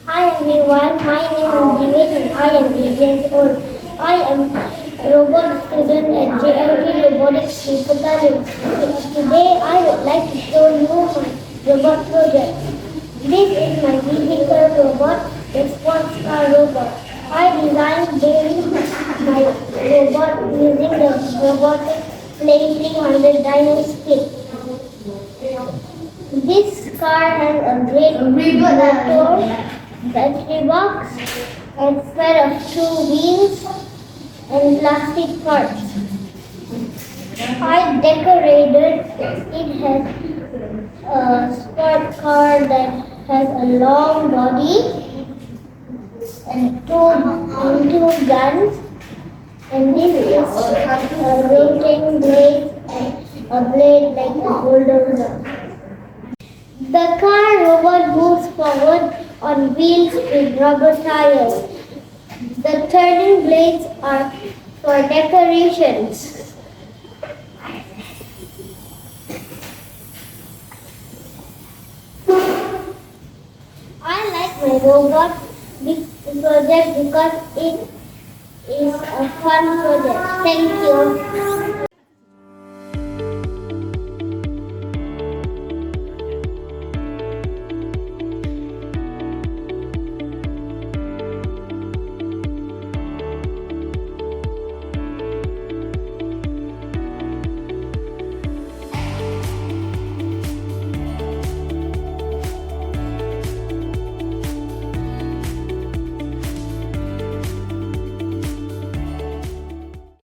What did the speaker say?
Hi everyone, my name is Divesh and I am 8 years old. I am a robot student at JLT Robotics Sri Petaling. Today I would like to show you my robot project. This is my vehicle robot, response car robot. I designed my robot using the Robotics Play 300 dynamic kit. This car has a great motor, battery box, and pair of two wheels and plastic parts. I decorated it has a sport car that has a long body and two guns, and this is a rotating blade and a blade like a bulldozer. The car robot moves forward on wheels with rubber tires. The turning blades are for decorations. I like my robot project because it is a fun project. Thank you.